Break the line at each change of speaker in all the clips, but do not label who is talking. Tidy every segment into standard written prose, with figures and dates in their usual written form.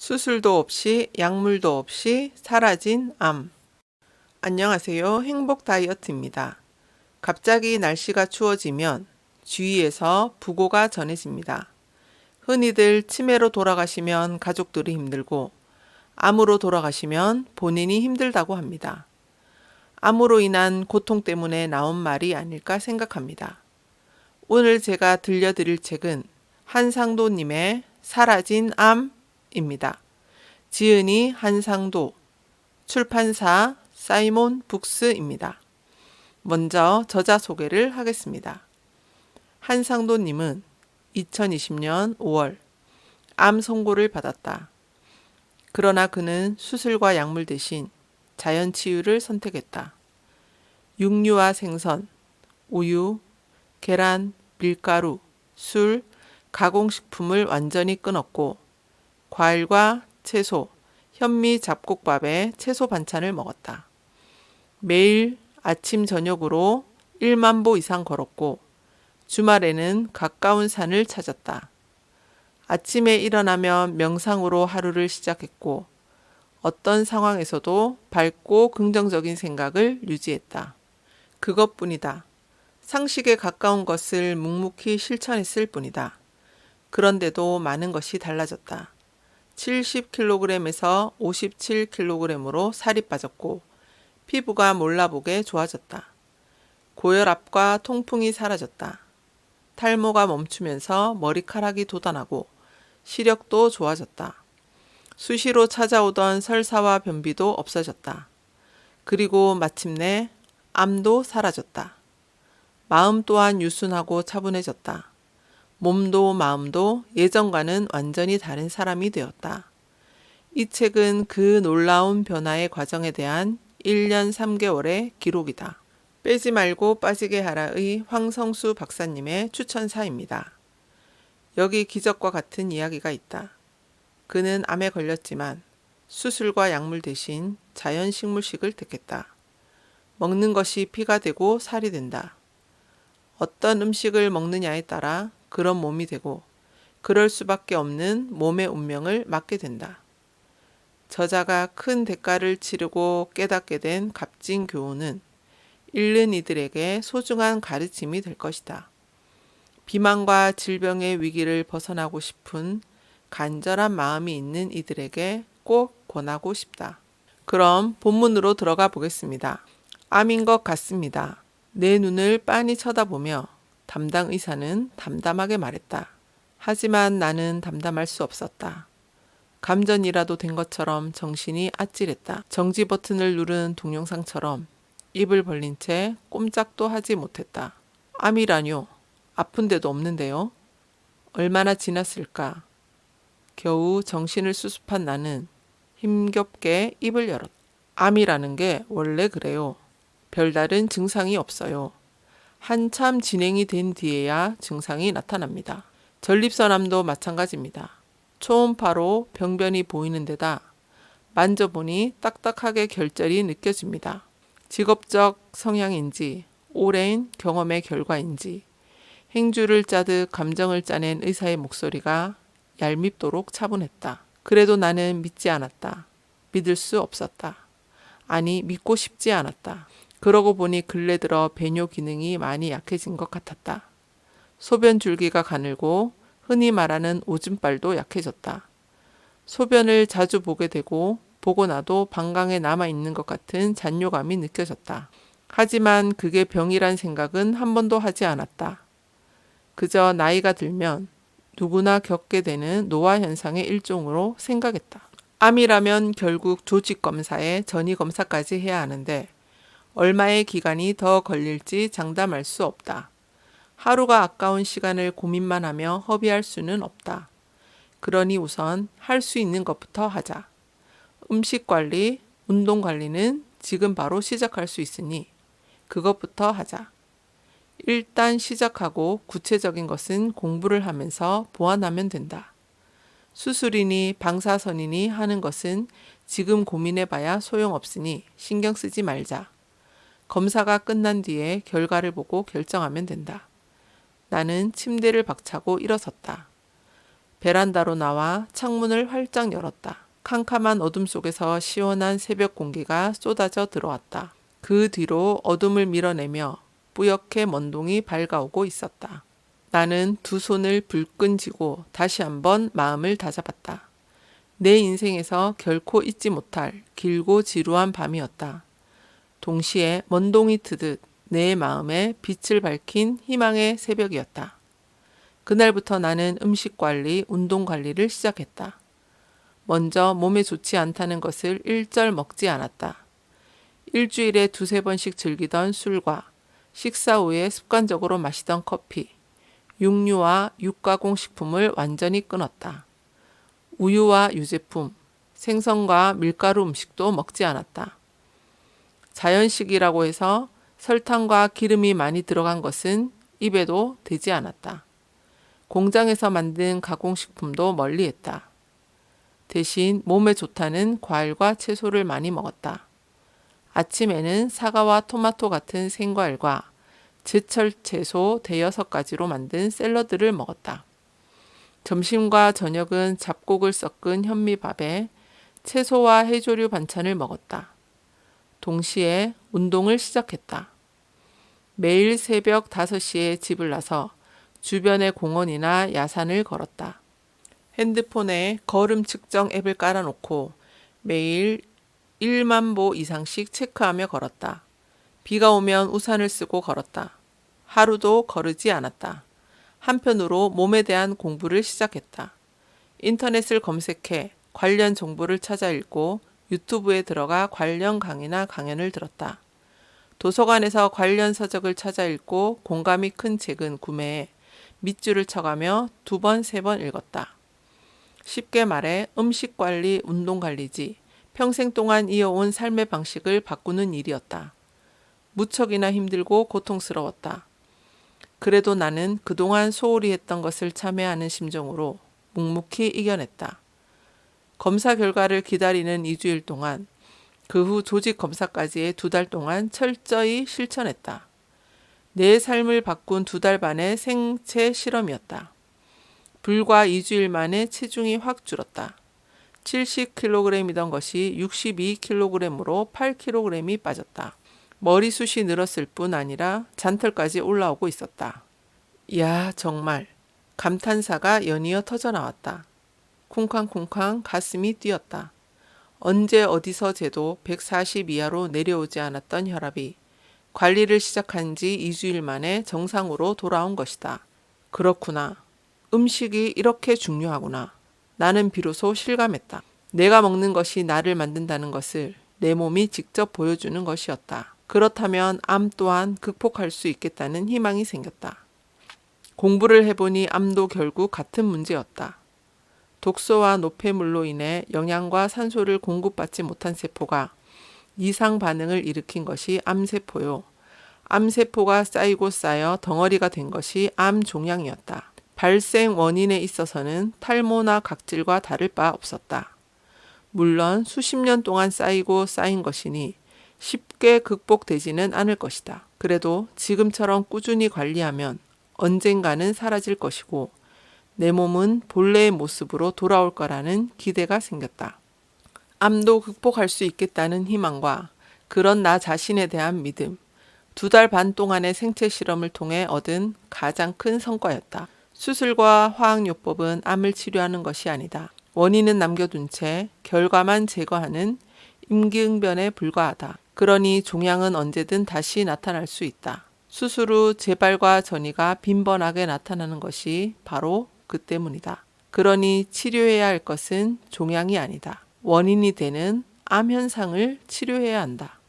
수술도 없이 약물도 없이 사라진 암. 안녕하세요. 행복 다이어트입니다. 갑자기 날씨가 추워지면 주위에서 부고가 전해집니다. 흔히들 치매로 돌아가시면 가족들이 힘들고 암으로 돌아가시면 본인이 힘들다고 합니다. 암으로 인한 고통 때문에 나온 말이 아닐까 생각합니다. 오늘 제가 들려드릴 책은 한상도님의 사라진 암입니다. 지은이 한상도, 출판사 사이몬 북스입니다. 먼저 저자 소개를 하겠습니다. 한상도님은 2020년 5월 암 선고를 받았다. 그러나 그는 수술과 약물 대신 자연 치유를 선택했다. 육류와 생선, 우유, 계란, 밀가루, 술, 가공식품을 완전히 끊었고 과일과 채소, 현미 잡곡밥에 채소 반찬을 먹었다. 매일 아침 저녁으로 1만 보 이상 걸었고 주말에는 가까운 산을 찾았다. 아침에 일어나면 명상으로 하루를 시작했고 어떤 상황에서도 밝고 긍정적인 생각을 유지했다. 그것뿐이다. 상식에 가까운 것을 묵묵히 실천했을 뿐이다. 그런데도 많은 것이 달라졌다. 70kg에서 57kg으로 살이 빠졌고 피부가 몰라보게 좋아졌다. 고혈압과 통풍이 사라졌다. 탈모가 멈추면서 머리카락이 돋아나고 시력도 좋아졌다. 수시로 찾아오던 설사와 변비도 없어졌다. 그리고 마침내 암도 사라졌다. 마음 또한 유순하고 차분해졌다. 몸도 마음도 예전과는 완전히 다른 사람이 되었다. 이 책은 그 놀라운 변화의 과정에 대한 1년 3개월의 기록이다. 빼지 말고 빠지게 하라의 황성수 박사님의 추천사입니다. 여기 기적과 같은 이야기가 있다. 그는 암에 걸렸지만 수술과 약물 대신 자연식물식을 택했다. 먹는 것이 피가 되고 살이 된다. 어떤 음식을 먹느냐에 따라 그런 몸이 되고 그럴 수밖에 없는 몸의 운명을 맞게 된다. 저자가 큰 대가를 치르고 깨닫게 된 값진 교훈은 읽는 이들에게 소중한 가르침이 될 것이다. 비만과 질병의 위기를 벗어나고 싶은 간절한 마음이 있는 이들에게 꼭 권하고 싶다. 그럼 본문으로 들어가 보겠습니다. 암인 것 같습니다. 내 눈을 빤히 쳐다보며 담당 의사는 담담하게 말했다. 하지만 나는 담담할 수 없었다. 감전이라도 된 것처럼 정신이 아찔했다. 정지 버튼을 누른 동영상처럼 입을 벌린 채 꼼짝도 하지 못했다. 암이라뇨. 아픈 데도 없는데요. 얼마나 지났을까. 겨우 정신을 수습한 나는 힘겹게 입을 열었다. 암이라는 게 원래 그래요. 별다른 증상이 없어요. 한참 진행이 된 뒤에야 증상이 나타납니다. 전립선암도 마찬가지입니다. 초음파로 병변이 보이는 데다 만져보니 딱딱하게 결절이 느껴집니다. 직업적 성향인지 오랜 경험의 결과인지 행주를 짜듯 감정을 짜낸 의사의 목소리가 얄밉도록 차분했다. 그래도 나는 믿지 않았다. 믿을 수 없었다. 아니, 믿고 싶지 않았다. 그러고 보니 근래 들어 배뇨 기능이 많이 약해진 것 같았다. 소변 줄기가 가늘고 흔히 말하는 오줌발도 약해졌다. 소변을 자주 보게 되고 보고 나도 방광에 남아있는 것 같은 잔뇨감이 느껴졌다. 하지만 그게 병이란 생각은 한 번도 하지 않았다. 그저 나이가 들면 누구나 겪게 되는 노화 현상의 일종으로 생각했다. 암이라면 결국 조직검사에 전이검사까지 해야 하는데 얼마의 기간이 더 걸릴지 장담할 수 없다. 하루가 아까운 시간을 고민만 하며 허비할 수는 없다. 그러니 우선 할 수 있는 것부터 하자. 음식 관리, 운동 관리는 지금 바로 시작할 수 있으니 그것부터 하자. 일단 시작하고 구체적인 것은 공부를 하면서 보완하면 된다. 수술이니 방사선이니 하는 것은 지금 고민해봐야 소용없으니 신경 쓰지 말자. 검사가 끝난 뒤에 결과를 보고 결정하면 된다. 나는 침대를 박차고 일어섰다. 베란다로 나와 창문을 활짝 열었다. 캄캄한 어둠 속에서 시원한 새벽 공기가 쏟아져 들어왔다. 그 뒤로 어둠을 밀어내며 뿌옇게 먼동이 밝아오고 있었다. 나는 두 손을 불끈 쥐고 다시 한번 마음을 다잡았다. 내 인생에서 결코 잊지 못할 길고 지루한 밤이었다. 동시에 먼동이 트듯 내 마음에 빛을 밝힌 희망의 새벽이었다. 그날부터 나는 음식 관리, 운동 관리를 시작했다. 먼저 몸에 좋지 않다는 것을 일절 먹지 않았다. 일주일에 두세 번씩 즐기던 술과 식사 후에 습관적으로 마시던 커피, 육류와 육가공 식품을 완전히 끊었다. 우유와 유제품, 생선과 밀가루 음식도 먹지 않았다. 자연식이라고 해서 설탕과 기름이 많이 들어간 것은 입에도 대지 않았다. 공장에서 만든 가공식품도 멀리했다. 대신 몸에 좋다는 과일과 채소를 많이 먹었다. 아침에는 사과와 토마토 같은 생과일과 제철 채소 대여섯 가지로 만든 샐러드를 먹었다. 점심과 저녁은 잡곡을 섞은 현미밥에 채소와 해조류 반찬을 먹었다. 동시에 운동을 시작했다. 매일 새벽 5시에 집을 나서 주변의 공원이나 야산을 걸었다. 핸드폰에 걸음 측정 앱을 깔아놓고 매일 1만 보 이상씩 체크하며 걸었다. 비가 오면 우산을 쓰고 걸었다. 하루도 거르지 않았다. 한편으로 몸에 대한 공부를 시작했다. 인터넷을 검색해 관련 정보를 찾아 읽고 유튜브에 들어가 관련 강의나 강연을 들었다. 도서관에서 관련 서적을 찾아 읽고 공감이 큰 책은 구매해 밑줄을 쳐가며 2번, 3번 읽었다. 쉽게 말해 음식 관리, 운동 관리지 평생 동안 이어온 삶의 방식을 바꾸는 일이었다. 무척이나 힘들고 고통스러웠다. 그래도 나는 그동안 소홀히 했던 것을 참회하는 심정으로 묵묵히 이겨냈다. 검사 결과를 기다리는 2주일 동안, 그 후 조직 검사까지의 2달 동안 철저히 실천했다. 내 삶을 바꾼 2달 반의 생체 실험이었다. 불과 2주일 만에 체중이 확 줄었다. 70kg이던 것이 62kg으로 8kg이 빠졌다. 머리숱이 늘었을 뿐 아니라 잔털까지 올라오고 있었다. 이야, 정말 감탄사가 연이어 터져나왔다. 쿵쾅쿵쾅 가슴이 뛰었다. 언제 어디서 재도 140 이하로 내려오지 않았던 혈압이 관리를 시작한 지 2주일 만에 정상으로 돌아온 것이다. 그렇구나. 음식이 이렇게 중요하구나. 나는 비로소 실감했다. 내가 먹는 것이 나를 만든다는 것을 내 몸이 직접 보여주는 것이었다. 그렇다면 암 또한 극복할 수 있겠다는 희망이 생겼다. 공부를 해보니 암도 결국 같은 문제였다. 독소와 노폐물로 인해 영양과 산소를 공급받지 못한 세포가 이상 반응을 일으킨 것이 암세포요. 암세포가 쌓이고 쌓여 덩어리가 된 것이 암 종양이었다. 발생 원인에 있어서는 탈모나 각질과 다를 바 없었다. 물론 수십 년 동안 쌓이고 쌓인 것이니 쉽게 극복되지는 않을 것이다. 그래도 지금처럼 꾸준히 관리하면 언젠가는 사라질 것이고 내 몸은 본래의 모습으로 돌아올 거라는 기대가 생겼다. 암도 극복할 수 있겠다는 희망과 그런 나 자신에 대한 믿음, 2달 반 동안의 생체 실험을 통해 얻은 가장 큰 성과였다. 수술과 화학요법은 암을 치료하는 것이 아니다. 원인은 남겨둔 채 결과만 제거하는 임기응변에 불과하다. 그러니 종양은 언제든 다시 나타날 수 있다. 수술 후 재발과 전이가 빈번하게 나타나는 것이 바로 그 때문이다. 그러니 치료해야 할 것은 종양이 아니다. 원인이 되는 암 현상을 치료해야 한다.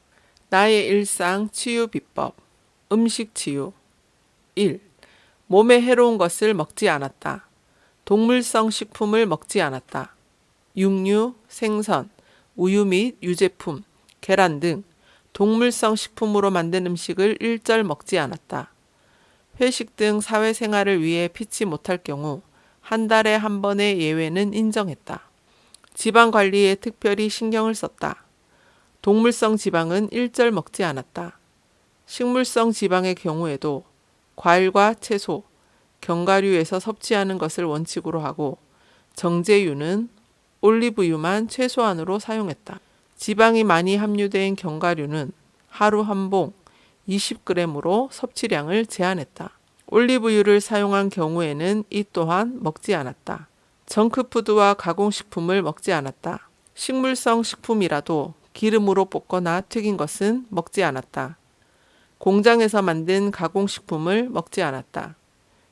나의 일상 치유 비법. 음식 치유. 1. 몸에 해로운 것을 먹지 않았다. 동물성 식품을 먹지 않았다. 육류, 생선, 우유 및 유제품, 계란 등 동물성 식품으로 만든 음식을 일절 먹지 않았다. 회식 등 사회생활을 위해 피치 못할 경우 한 달에 한 번의 예외는 인정했다. 지방 관리에 특별히 신경을 썼다. 동물성 지방은 일절 먹지 않았다. 식물성 지방의 경우에도 과일과 채소, 견과류에서 섭취하는 것을 원칙으로 하고 정제유는 올리브유만 최소한으로 사용했다. 지방이 많이 함유된 견과류는 하루 한 봉 20g으로 섭취량을 제한했다. 올리브유를 사용한 경우에는 이 또한 먹지 않았다. 정크푸드와 가공식품을 먹지 않았다. 식물성 식품이라도 기름으로 볶거나 튀긴 것은 먹지 않았다. 공장에서 만든 가공식품을 먹지 않았다.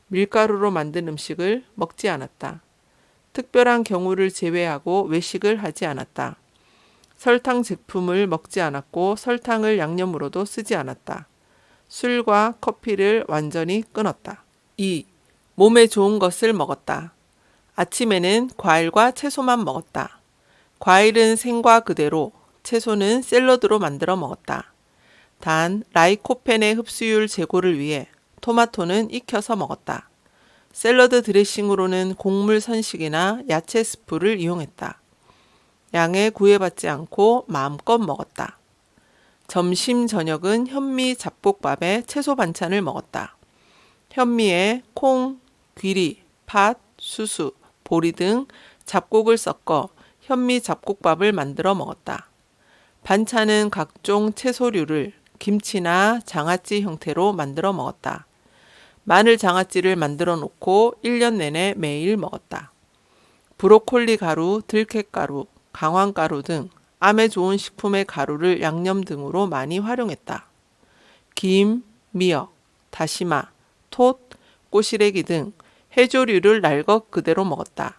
밀가루로 만든 음식을 먹지 않았다. 특별한 경우를 제외하고 외식을 하지 않았다. 설탕 제품을 먹지 않았고 설탕을 양념으로도 쓰지 않았다. 술과 커피를 완전히 끊었다. 2. 몸에 좋은 것을 먹었다. 아침에는 과일과 채소만 먹었다. 과일은 생과 그대로, 채소는 샐러드로 만들어 먹었다. 단, 라이코펜의 흡수율 제고를 위해 토마토는 익혀서 먹었다. 샐러드 드레싱으로는 곡물 선식이나 야채 스프를 이용했다. 양에 구애받지 않고 마음껏 먹었다. 점심 저녁은 현미 잡곡밥에 채소 반찬을 먹었다. 현미에 콩, 귀리, 팥, 수수, 보리 등 잡곡을 섞어 현미 잡곡밥을 만들어 먹었다. 반찬은 각종 채소류를 김치나 장아찌 형태로 만들어 먹었다. 마늘 장아찌를 만들어 놓고 1년 내내 매일 먹었다. 브로콜리 가루, 들깨가루, 강황가루 등 암에 좋은 식품의 가루를 양념 등으로 많이 활용했다. 김, 미역, 다시마, 톳, 꼬시래기 등 해조류를 날것 그대로 먹었다.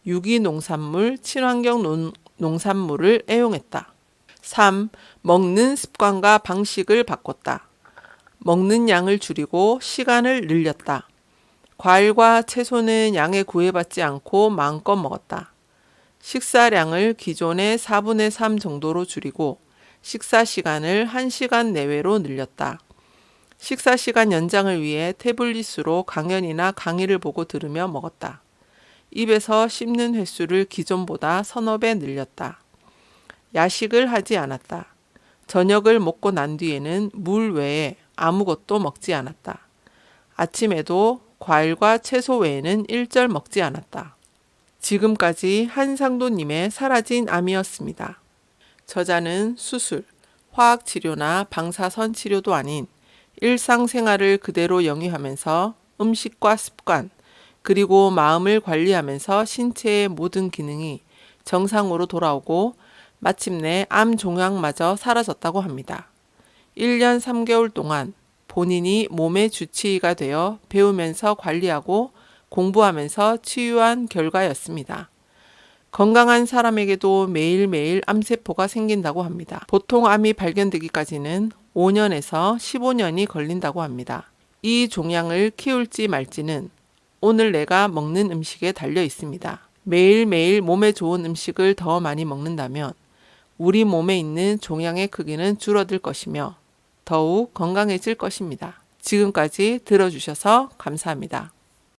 유기농산물, 친환경 농산물을 애용했다. 3. 먹는 습관과 방식을 바꿨다. 먹는 양을 줄이고 시간을 늘렸다. 과일과 채소는 양에 구애받지 않고 마음껏 먹었다. 식사량을 기존의 4분의 3 정도로 줄이고 식사 시간을 1시간 내외로 늘렸다. 식사 시간 연장을 위해 태블릿으로 강연이나 강의를 보고 들으며 먹었다. 입에서 씹는 횟수를 기존보다 서너 배 늘렸다. 야식을 하지 않았다. 저녁을 먹고 난 뒤에는 물 외에 아무것도 먹지 않았다. 아침에도 과일과 채소 외에는 일절 먹지 않았다. 지금까지 한상도님의 사라진 암이었습니다. 저자는 수술, 화학치료나 방사선 치료도 아닌 일상생활을 그대로 영위하면서 음식과 습관, 그리고 마음을 관리하면서 신체의 모든 기능이 정상으로 돌아오고 마침내 암 종양마저 사라졌다고 합니다. 1년 3개월 동안 본인이 몸의 주치의가 되어 배우면서 관리하고 공부하면서 치유한 결과였습니다. 건강한 사람에게도 매일매일 암세포가 생긴다고 합니다. 보통 암이 발견되기까지는 5년에서 15년이 걸린다고 합니다. 이 종양을 키울지 말지는 오늘 내가 먹는 음식에 달려 있습니다. 매일매일 몸에 좋은 음식을 더 많이 먹는다면 우리 몸에 있는 종양의 크기는 줄어들 것이며 더욱 건강해질 것입니다. 지금까지 들어주셔서 감사합니다.